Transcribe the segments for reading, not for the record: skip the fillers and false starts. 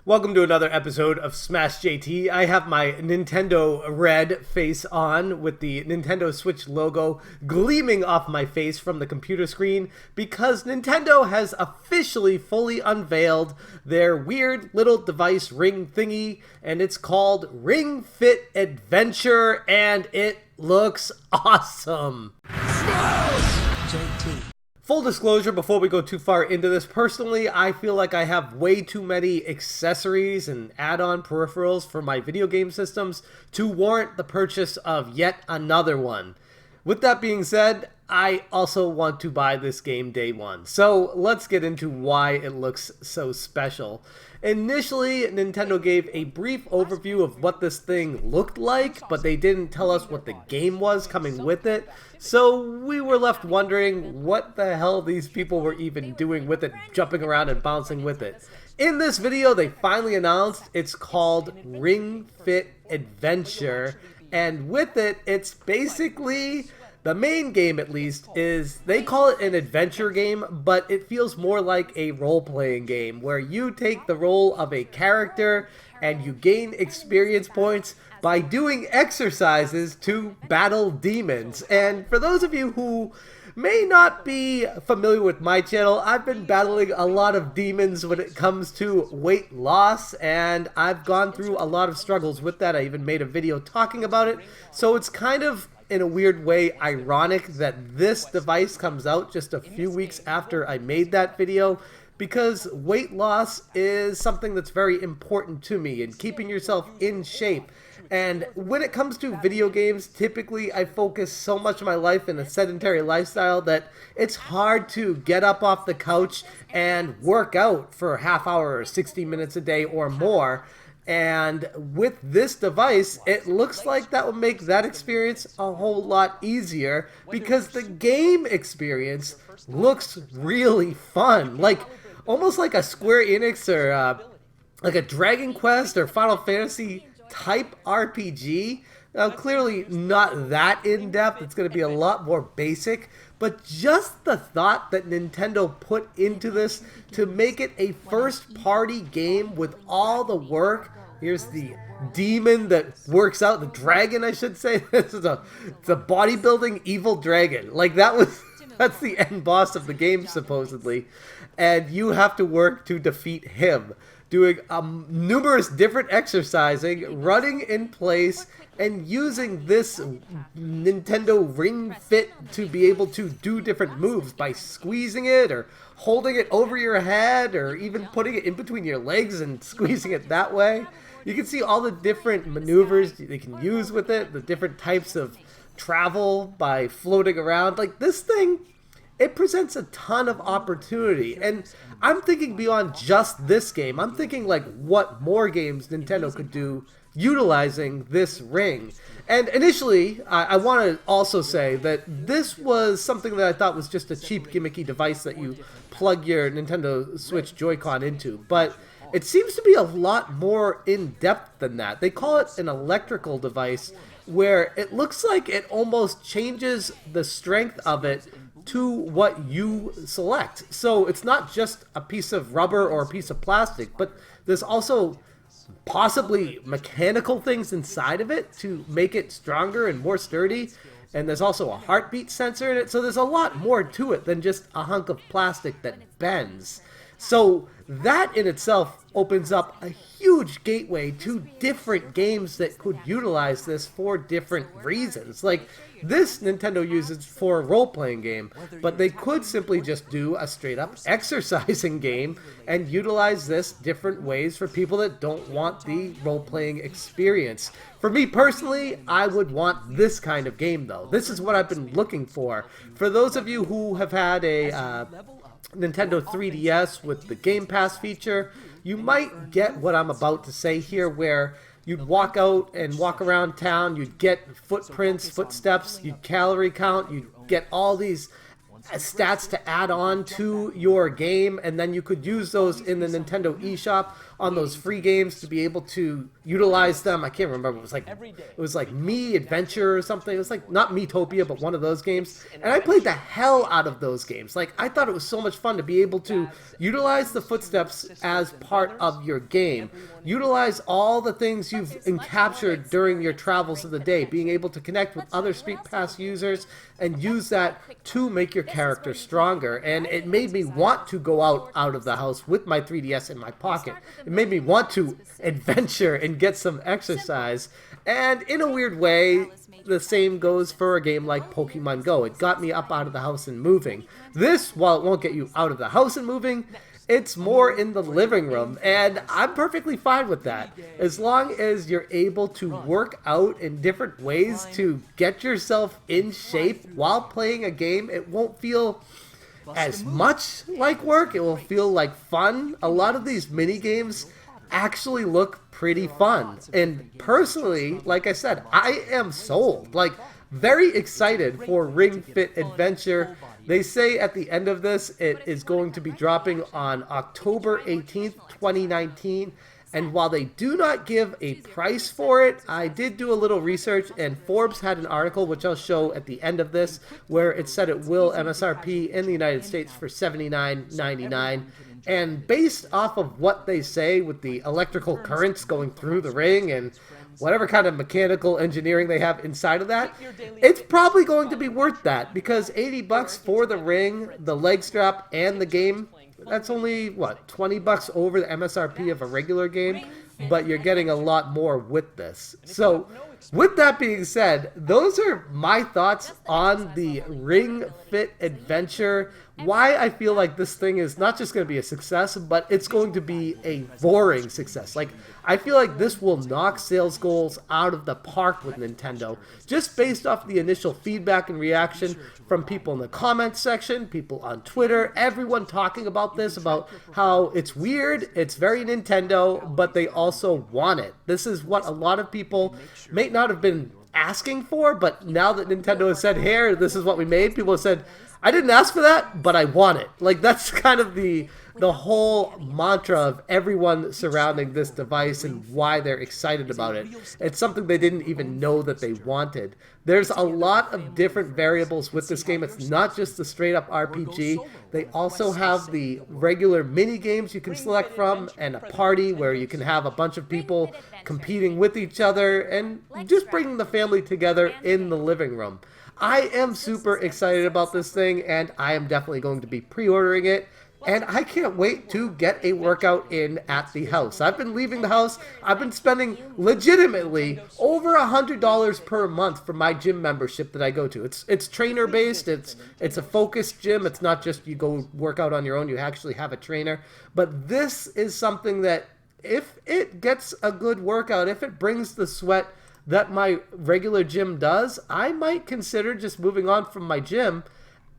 Welcome to another episode of Smash JT. I have my Nintendo Red face on with the Nintendo Switch logo gleaming off my face from the computer screen because Nintendo has officially fully unveiled their weird little device ring thingy, and it's called Ring Fit Adventure, and it looks awesome. Smash JT. Full disclosure, before we go too far into this, personally, I feel like I have way too many accessories and add-on peripherals for my video game systems to warrant the purchase of yet another one. With that being said, I also want to buy this game day one. So let's get into why it looks so special. Initially, Nintendo gave a brief overview of what this thing looked like, but they didn't tell us what the game was coming with it. So we were left wondering what the hell these people were even doing with it, jumping around and bouncing with it. In this video, they finally announced it's called Ring Fit Adventure, and with it, it's basically... the main game, at least, is they call it an adventure game, but it feels more like a role-playing game where you take the role of a character and you gain experience points by doing exercises to battle demons. And for those of you who may not be familiar with my channel, I've been battling a lot of demons when it comes to weight loss, and I've gone through a lot of struggles with that. I even made a video talking about it, so it's kind of, in a weird way, ironic that this device comes out just a few weeks after I made that video, because weight loss is something that's very important to me, and keeping yourself in shape. And when it comes to video games, typically I focus so much of my life in a sedentary lifestyle that it's hard to get up off the couch and work out for a half hour or 60 minutes a day or more. And with this device, it looks like that will make that experience a whole lot easier because the game experience looks really fun. Like, almost like a Square Enix or like a Dragon Quest or Final Fantasy type RPG. Now, clearly not that in-depth. It's going to be a lot more basic. But just the thought that Nintendo put into this to make it a first-party game with all the work. Here's the demon that works out, the dragon, I should say. It's a bodybuilding evil dragon. Like, that's the end boss of the game, supposedly. And you have to work to defeat him, doing numerous different exercising, running in place, and using this Nintendo Ring Fit to be able to do different moves by squeezing it or holding it over your head or even putting it in between your legs and squeezing it that way. You can see all the different maneuvers they can use with it, the different types of travel by floating around. Like, this thing, it presents a ton of opportunity. And I'm thinking beyond just this game. I'm thinking like what more games Nintendo could do utilizing this ring. And initially, I want to also say that this was something that I thought was just a cheap gimmicky device that you plug your Nintendo Switch Joy-Con into. But it seems to be a lot more in-depth than that. They call it an electrical device where it looks like it almost changes the strength of it to what you select. So it's not just a piece of rubber or a piece of plastic, but there's also possibly mechanical things inside of it to make it stronger and more sturdy. And there's also a heartbeat sensor in it. So there's a lot more to it than just a hunk of plastic that bends. So that in itself opens up a huge gateway to different games that could utilize this for different reasons. Like, this Nintendo uses for a role-playing game, but they could simply just do a straight-up exercising game and utilize this different ways for people that don't want the role-playing experience. For me personally, I would want this kind of game, though. This is what I've been looking for. For those of you who have had a Nintendo 3DS with the Game Pass feature, you might get what I'm about to say here, where you'd walk out and walk around town, you'd get footprints, footsteps, you'd calorie count, you'd get all these stats to add on to your game, and then you could use those in the Nintendo eShop. on those free games to be able to utilize them. I can't remember. It was like Me Adventure or something. It was like not Metopia, but one of those games. And I played the hell out of those games. Like, I thought it was so much fun to be able to utilize the footsteps as part of your game. Utilize all the things you've captured during your travels of the day, being able to connect with other Street Pass users and use that to make your character stronger. And it made me want to go out of the house with my 3DS in my pocket. It made me want to adventure and get some exercise. And in a weird way, the same goes for a game like Pokemon Go. It got me up out of the house and moving. This, while it won't get you out of the house and moving, it's more in the living room, and I'm perfectly fine with that. As long as you're able to work out in different ways to get yourself in shape while playing a game, it won't feel as much like work. It will feel like fun. A lot of these mini games actually look pretty fun. And personally, like I said, I am sold. Like, very excited for Ring Fit Adventure. They say at the end of this, it is going to be dropping on October 18th, 2019. And while they do not give a price for it, I did do a little research, and Forbes had an article, which I'll show at the end of this, where it said it will MSRP in the United States for $79.99. And based off of what they say with the electrical currents going through the ring and whatever kind of mechanical engineering they have inside of that, it's probably going to be worth that, because $80 for the ring, the leg strap, and the game, that's only, what, $20 over the MSRP of a regular game, but you're getting a lot more with this. So, with that being said, those are my thoughts on the Ring Fit Adventure. Why I feel like this thing is not just going to be a success, but it's going to be a roaring success. Like, I feel like this will knock sales goals out of the park with Nintendo, just based off the initial feedback and reaction from people in the comments section, people on Twitter, everyone talking about this, about how it's weird, it's very Nintendo, but they also want it. This is what a lot of people may not have been asking for, but now that Nintendo has said, here, this is what we made, people have said, I didn't ask for that, but I want it. Like, that's kind of the whole mantra of everyone surrounding this device and why they're excited about it. It's something they didn't even know that they wanted. There's a lot of different variables with this game. It's not just the straight-up RPG. They also have the regular mini-games you can select from, and a party where you can have a bunch of people competing with each other and just bringing the family together in the living room. I am super excited about this thing, and I am definitely going to be pre-ordering it. And I can't wait to get a workout in at the house. I've been leaving the house. I've been spending legitimately over $100 per month for my gym membership that I go to. It's trainer based. It's a focused gym. It's not just you go work out on your own. You actually have a trainer. But this is something that if it gets a good workout, if it brings the sweat that my regular gym does, I might consider just moving on from my gym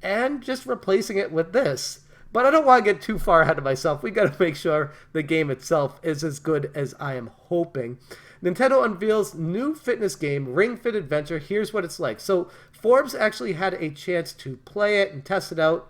and just replacing it with this. But I don't want to get too far ahead of myself. We got to make sure the game itself is as good as I am hoping. Nintendo unveils new fitness game, Ring Fit Adventure. Here's what it's like. So Forbes actually had a chance to play it and test it out.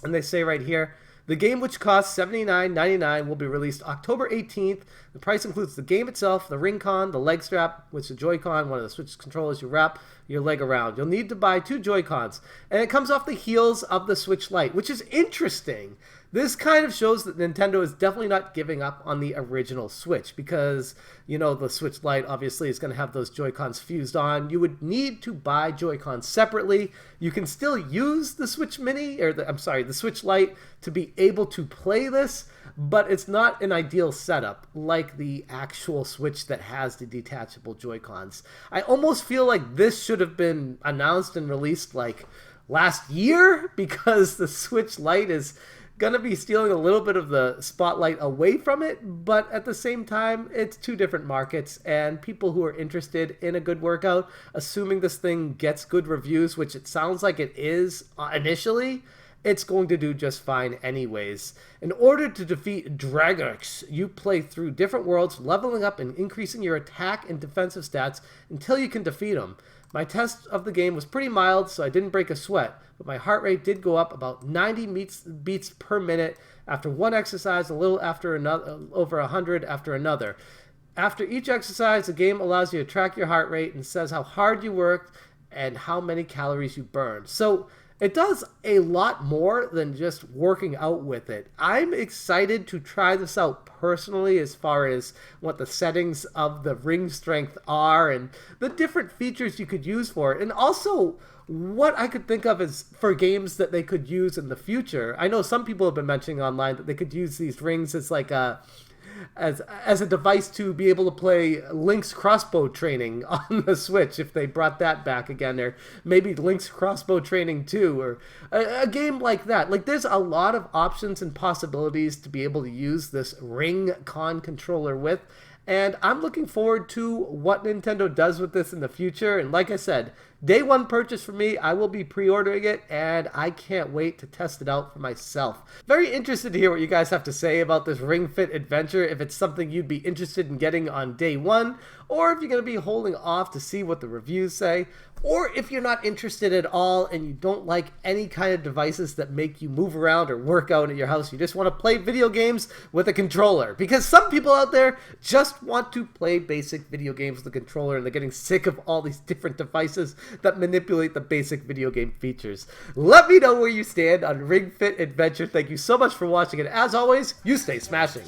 And they say right here, the game, which costs $79.99, will be released October 18th. The price includes the game itself, the ring con, the leg strap, which is a Joy-Con, one of the Switch controllers you wrap your leg around. You'll need to buy 2 Joy-Cons. And it comes off the heels of the Switch Lite, which is interesting. This kind of shows that Nintendo is definitely not giving up on the original Switch, because, you know, the Switch Lite obviously is going to have those Joy-Cons fused on. You would need to buy Joy-Cons separately. You can still use the Switch Mini, or the Switch Lite to be able to play this, but it's not an ideal setup like the actual Switch that has the detachable Joy-Cons. I almost feel like this should have been announced and released like last year, because the Switch Lite is going to be stealing a little bit of the spotlight away from it, but at the same time, it's 2 different markets, and people who are interested in a good workout, assuming this thing gets good reviews, which it sounds like it is initially, it's going to do just fine anyways. In order to defeat Dragox, you play through different worlds, leveling up and increasing your attack and defensive stats until you can defeat him. My test of the game was pretty mild, so I didn't break a sweat, but my heart rate did go up about 90 beats per minute after one exercise, a little after another, over 100 after another. After each exercise, the game allows you to track your heart rate and says how hard you worked and how many calories you burned. So it does a lot more than just working out with it. I'm excited to try this out personally as far as what the settings of the ring strength are and the different features you could use for it. And also what I could think of as for games that they could use in the future. I know some people have been mentioning online that they could use these rings as like a as a device to be able to play Link's crossbow training on the Switch if they brought that back again, or maybe Link's crossbow training 2, or a game like that. Like, there's a lot of options and possibilities to be able to use this Ring Con controller with, and I'm looking forward to what Nintendo does with this in the future. And like I said, day one purchase for me. I will be pre-ordering it, and I can't wait to test it out for myself. Very interested to hear what you guys have to say about this Ring Fit adventure, if it's something you'd be interested in getting on day one, or if you're going to be holding off to see what the reviews say, or if you're not interested at all and you don't like any kind of devices that make you move around or work out at your house. You just want to play video games with a controller, because some people out there just want to play basic video games with a controller and they're getting sick of all these different devices that manipulate the basic video game features. Let me know where you stand on Ring Fit Adventure. Thank you so much for watching, and as always, you stay smashing.